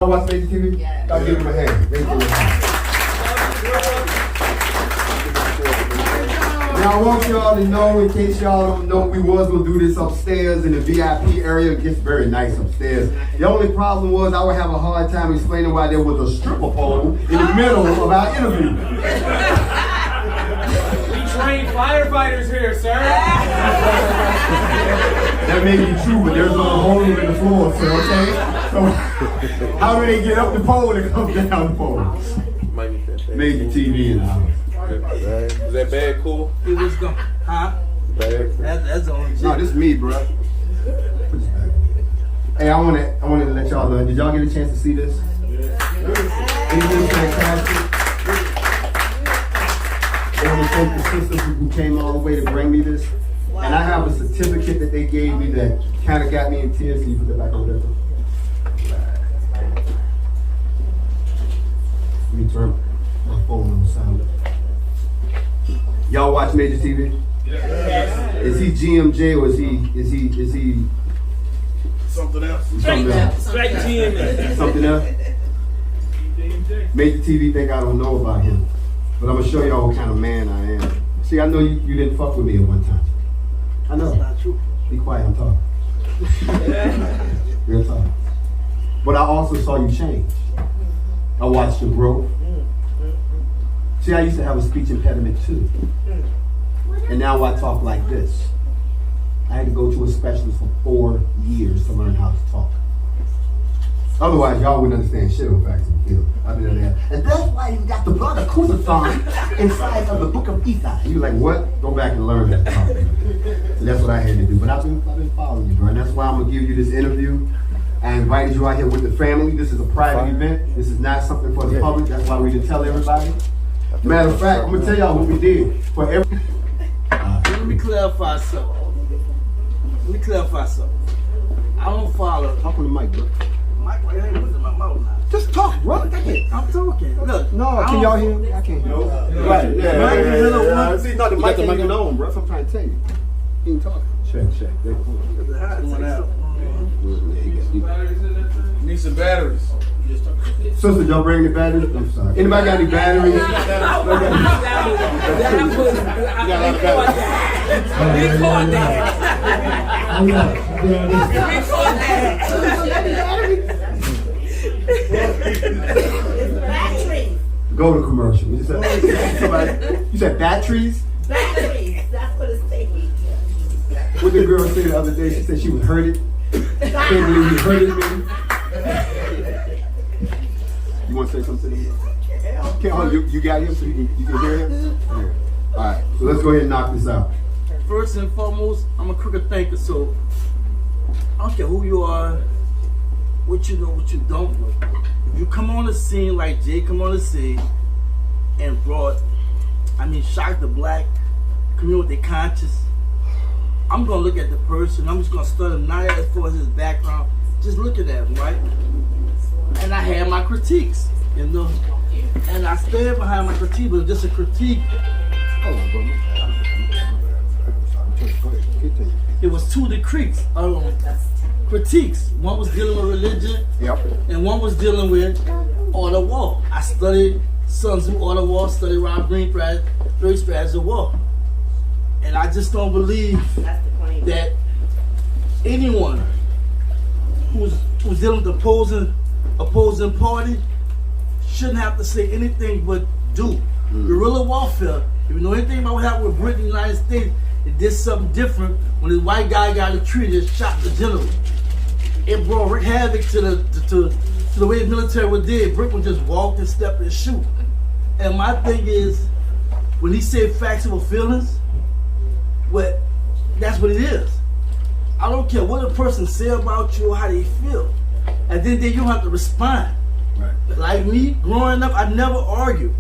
Watch MajorTv? Yeah. Y'all give him a hand. Now I want y'all to know, in case y'all don't know, we was gonna do this upstairs in the VIP area. It gets very nice upstairs. The only problem was I would have a hard time explaining why there was a stripper pole in the middle of our interview. We train firefighters here, sir. That may be true, but there's no hole in the floor, sir, okay? So, how do they get up the pole and come down the pole? MajorTv in the house. Is that bag cool? It was going, huh? Bag. That's the only No, this is me, bro. Hey, I wanna let y'all know. Did y'all get a chance to see this? Isn't this fantastic? I want to thank the sisters who came all the way to bring me this. And I have a certificate that they gave me that kind of got me in tears. Can you put that back over there? Let me turn my phone on silent. Y'all watch MajorTv? Yes. Is he GMJ or is he Something else. something else? Straight GMJ. Something else? MajorTv think I don't know about him, but I'm gonna show y'all what kind of man I am. See, I know you didn't fuck with me at one time. I know. That's not true. Be quiet, I'm talking. Real talk. But I also saw you change. I watched your growth. See, I used to have a speech impediment too. And now I talk like this. I had to go to a specialist for 4 years to learn how to talk. Otherwise, y'all wouldn't understand shit on Facts and Field. I've been there. And that's why you got the blood of crucifixion inside of the book of Esai. You like, what? Go back and learn that. So that's what I had to do. But I've been following you, bro. And that's why I'm going to give you this interview. I invited you out here with the family. This is a private event. This is not something for the public. That's why we didn't tell everybody. Matter of fact, I'm going to tell y'all what we did. For every. Let me clarify something. I don't follow. Talk on the mic, bro. Mike, why you ain't putting in my mouth now? Just talk, bro. I'm talking. Look. No, can y'all hear me? I can't hear you. Right, yeah. See, no, the mic ain't even on, bro. That's what I'm trying to tell you. You ain't talking. Check. They cool. Need some batteries. Sister, y'all bring the batteries? I'm sorry. Anybody got any batteries? Go to commercial. You said batteries? Batteries, that's what it's saying. What the girl said the other day, she said she was hurted. Can't believe you hurted me. You want to say something to me? Okay, you got him so you can hear him? Yeah. All right, so let's go ahead and knock this out. First and foremost, I'm a crooked thinker, so I don't care who you are, what you know, what you don't know. If you come on the scene like Jay come on the scene and shocked the black community conscious, I'm gonna look at the person, I'm just gonna study him, not as far as his background, just looking at him, right? And I had my critiques, you know, and I stand behind my critique, but just a critique. Hold on, bro. It was two critiques. One was dealing with religion, and one was dealing with Order War. I studied Sun Tzu, Order War, studied Rob Green, Three Strategies of War. And I just don't believe that anyone who's dealing with the opposing party shouldn't have to say anything but do. Guerrilla warfare, if you know anything about what happened with Britain and the United States, it did something different when this white guy got a tree that shot the general. It brought havoc to the way the military would did. Britain would just walk and step and shoot. And my thing is, when he said facts over feelings, well, that's what it is. I don't care what a person say about you or how they feel. And then you don't have to respond. Right. Like me, growing up, I never argued.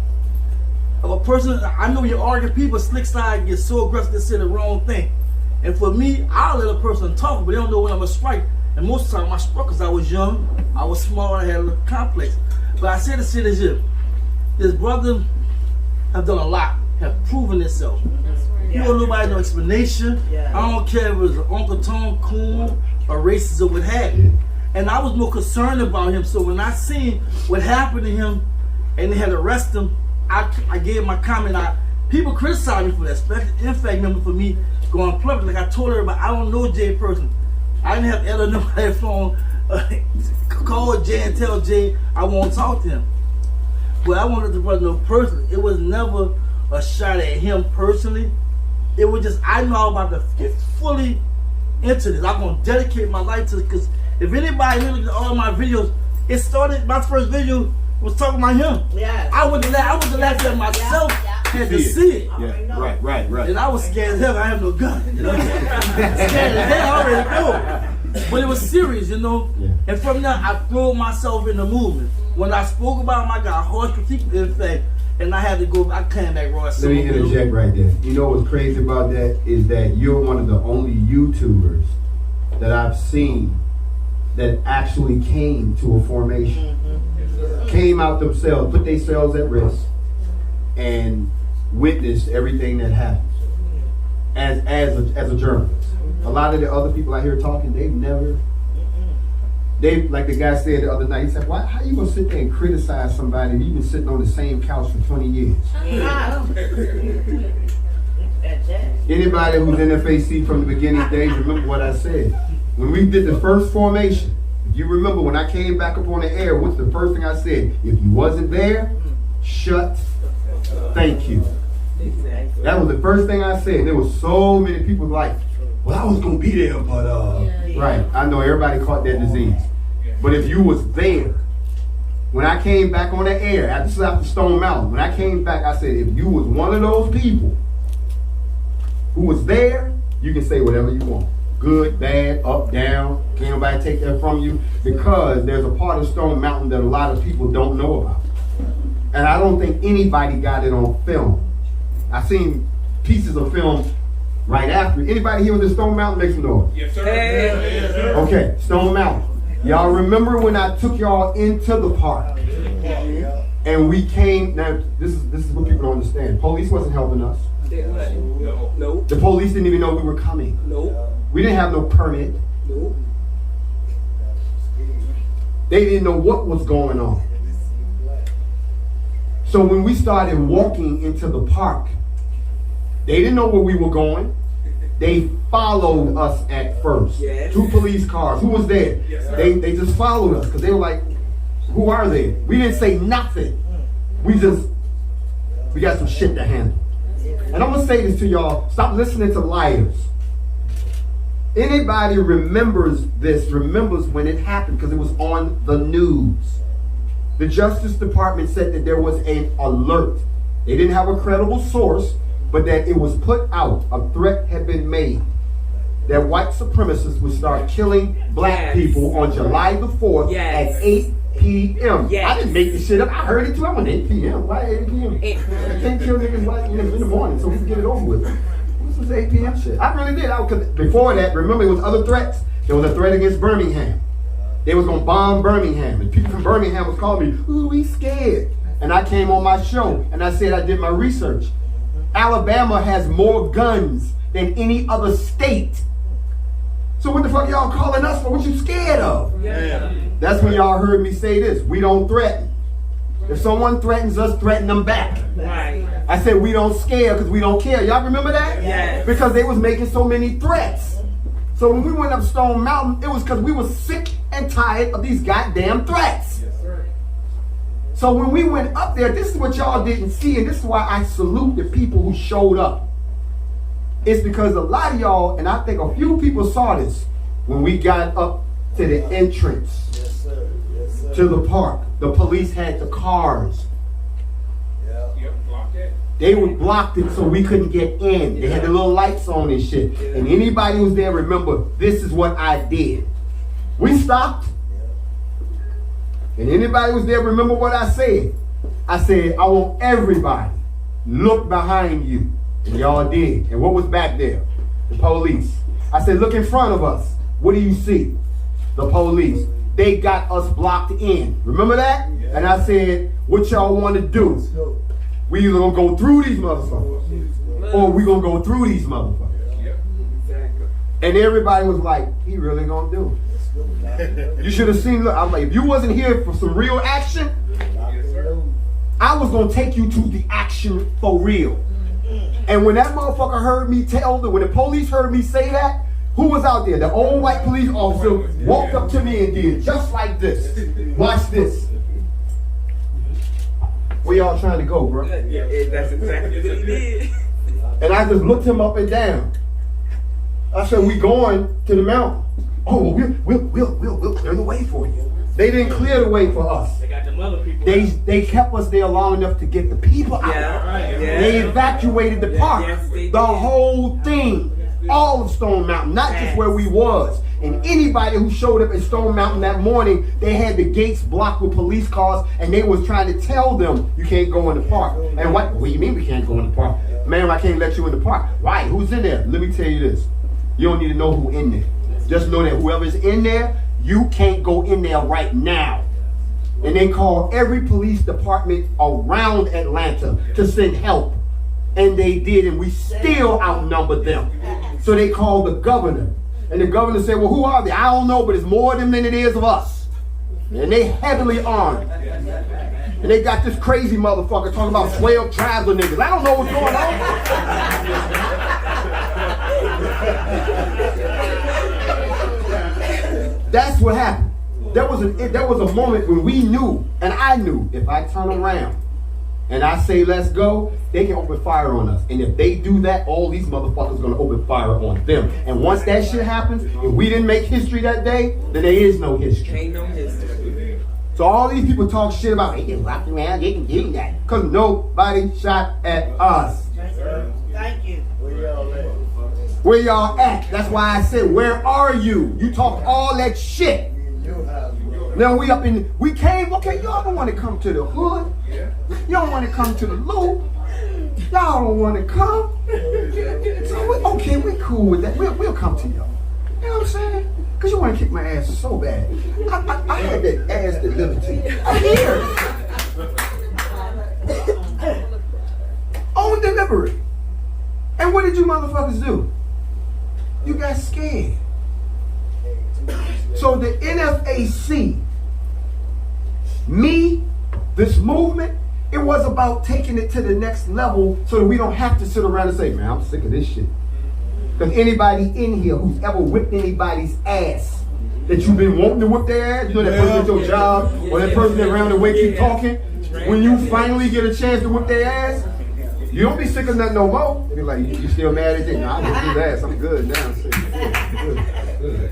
If a person, I know when you argue, people slick side get so aggressive to say the wrong thing. And for me, I'll let a person talk, but they don't know when I'm gonna strike. And most of the time, I struck because I was young, I was small, I had a little complex. But I say to say this here, this brother have done a lot, have proven itself. You don't nobody no explanation. I don't care if it was Uncle Tom, Coon, or racist or what have you. And I was more concerned about him. So when I seen what happened to him and they had to arrest him, I gave my comment. People criticized me for that, especially NFAC member for me going public. Like I told everybody, I don't know Jay person. I didn't have Ella number on their phone. Call Jay and tell Jay I won't talk to him. But I wanted the brother to know personally. It was never a shot at him personally. It was just, I know I'm about to get fully into this. I'm going to dedicate my life to this, because if anybody look at all my videos, it started, my first video was talking about him. Yeah. I was the last that myself had to see it. Yeah, right. And I was scared as hell. I have no gun. You know? Scared as hell, I already know. But it was serious, you know. Yeah. And from there, I threw myself in the movement. When I spoke about him, I got harsh critique, in fact, and I had to go. I came back raw. Let me interject right there. You know what's crazy about that is that you're one of the only YouTubers that I've seen that actually came to a formation, came out themselves, put themselves at risk, and witnessed everything that happened as a journalist. A lot of the other people out here talking, they like the guy said the other night, he said, "Why? How you gonna sit there and criticize somebody you've been sitting on the same couch for 20 years?" Anybody who's NFAC from the beginning days remember what I said. When we did the first formation, if you remember when I came back up on the air, what's the first thing I said? If you wasn't there, shut. Thank you. That was the first thing I said. There was so many people like, "Well, I was gonna be there, but right." I know everybody caught that disease. But if you was there, when I came back on the air after Stone Mountain, when I came back, I said, if you was one of those people who was there, you can say whatever you want. Good, bad, up, down. Can't nobody take that from you, because there's a part of Stone Mountain that a lot of people don't know about. And I don't think anybody got it on film. I seen pieces of film right after. Anybody here with the Stone Mountain, make some noise? Yes, sir. Yes, sir. Okay, Stone Mountain. Y'all remember when I took y'all into the park and we came? Now this is what people don't understand. Police wasn't helping us. No. The police didn't even know we were coming. No. We didn't have no permit. No. They didn't know what was going on. So when we started walking into the park, they didn't know where we were going. They followed us at first. Yes. 2 police cars. Who was there? Yes, sir. They just followed us because they were like, who are they? We didn't say nothing. We got some shit to handle. And I'm going to say this to y'all. Stop listening to liars. Anybody remembers when it happened, because it was on the news. The Justice Department said that there was an alert. They didn't have a credible source, but that it was put out. A threat had been made that white supremacists would start killing black people on July the 4th at 8 p.m. Yes. I didn't make this shit up. I heard it too. I'm on 8 p.m. Why 8 p.m.? I can't kill niggas like in the morning, so we can get it over with. This was 8 p.m. shit. I really did. Cause before that, remember, it was other threats. There was a threat against Birmingham. They was gonna bomb Birmingham, and people from Birmingham was calling me, "Ooh, we scared." And I came on my show and I said I did my research. Alabama has more guns than any other state. So what the fuck y'all calling us for? What you scared of? Yeah. That's when y'all heard me say this. We don't threaten. If someone threatens us, threaten them back. Right. I said we don't scare because we don't care. Y'all remember that? Yes. Because they was making so many threats. So when we went up Stone Mountain, it was because we were sick and tired of these goddamn threats. Yes, sir. So when we went up there, this is what y'all didn't see, and this is why I salute the people who showed up. It's because a lot of y'all, and I think a few people saw this when we got up to the entrance to the park. The police had the cars. Yep, block that. They would block it so we couldn't get in. They had the little lights on and shit. And anybody who's there, remember, this is what I did. We stopped. And anybody who's there, remember what I said. I said, I want everybody look behind you. And y'all did. And what was back there? The police. I said, look in front of us. What do you see? The police. They got us blocked in. Remember that? Yeah. And I said, what y'all want to do? We either gonna go through these motherfuckers, or we gonna go through these motherfuckers. Yep. Exactly. And everybody was like, he really gonna do it. You should have seen, look, I was like, if you wasn't here for some real action, I was gonna take you to the action for real. And when that motherfucker heard me when the police heard me say that, who was out there? The old white police officer walked up to me and did just like this. Watch this. Where y'all trying to go, bro? Yeah, that's exactly what he did. And I just looked him up and down. I said, we going to the mountain. Oh, we'll clear the way for you. They didn't clear the way for us. They got them other people. They kept us there long enough to get the people out. Yeah. They evacuated the park. Yes, they The did. whole thing. All of Stone Mountain, not just where we was. And anybody who showed up at Stone Mountain that morning, they had the gates blocked with police cars, and they was trying to tell them, you can't go in the park. And what do you mean we can't go in the park? Ma'am, I can't let you in the park. Why? Who's in there? Let me tell you this. You don't need to know who in there. Just know that whoever's in there, you can't go in there right now. And they called every police department around Atlanta to send help. And they did, and we still outnumbered them. So they called the governor. And the governor said, well, who are they? I don't know, but it's more of them than it is of us. And they heavily armed. And they got this crazy motherfucker talking about 12 tribes of niggas. I don't know what's going on. That's what happened. There was a moment when we knew, and I knew, if I turn around and I say let's go, they can open fire on us. And if they do that, all these motherfuckers are gonna open fire on them. And once that shit happens, if we didn't make history that day, then there is no history. Ain't no history. So all these people talk shit about, they can walk around, they can do that. Because nobody shot at us. Thank you. Where y'all at? That's why I said, where are you? You talk all that shit. Now we came, okay, y'all don't want to come to the hood. Y'all don't want to come to the loop. Y'all don't want to come. So okay, we cool with that. We'll come to y'all. You know what I'm saying? Because you want to kick my ass so bad. I had that ass delivered to you. I'm here. On delivery. And what did you motherfuckers do? You got scared. So the NFAC, me, this movement, it was about taking it to the next level so that we don't have to sit around and say, man, I'm sick of this shit. Because anybody in here who's ever whipped anybody's ass, that you've been wanting to whip their ass, you know that person at your job, or that person that around the way keep talking, when you finally get a chance to whip their ass, you don't be sick of nothing no more. They be like, you still mad at it? Nah, I whipped his ass, I'm good now. Good.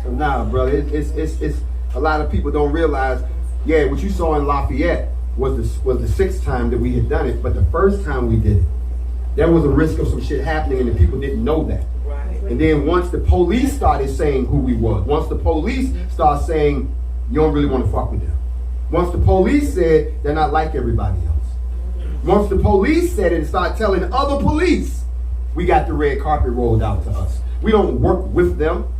So nah, brother, it's a lot of people don't realize, yeah, what you saw in Lafayette was the sixth time that we had done it, but the first time we did it, there was a risk of some shit happening and the people didn't know that. Right. And then once the police started saying who we was, once the police started saying, you don't really want to fuck with them. Once the police said, they're not like everybody else. Once the police said it and started telling other police, we got the red carpet rolled out to us. We don't work with them.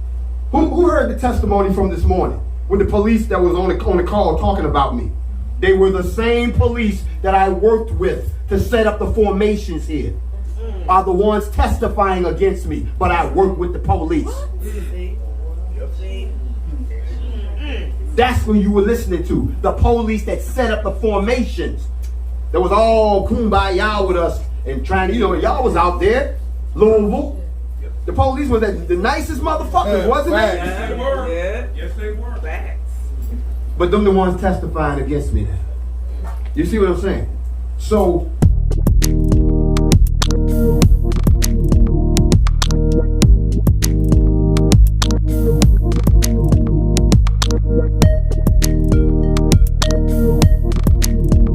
Who heard the testimony from this morning? With the police that was on the call talking about me. They were the same police that I worked with to set up the formations here. Are the ones testifying against me, but I work with the police. That's who you were listening to. The police that set up the formations. That was all kumbaya with us and trying to, y'all was out there, Louisville. The police was the nicest motherfuckers, wasn't it? Yes, they were. Yeah. Yes, they were. Facts. But them the ones testifying against me now. You see what I'm saying? So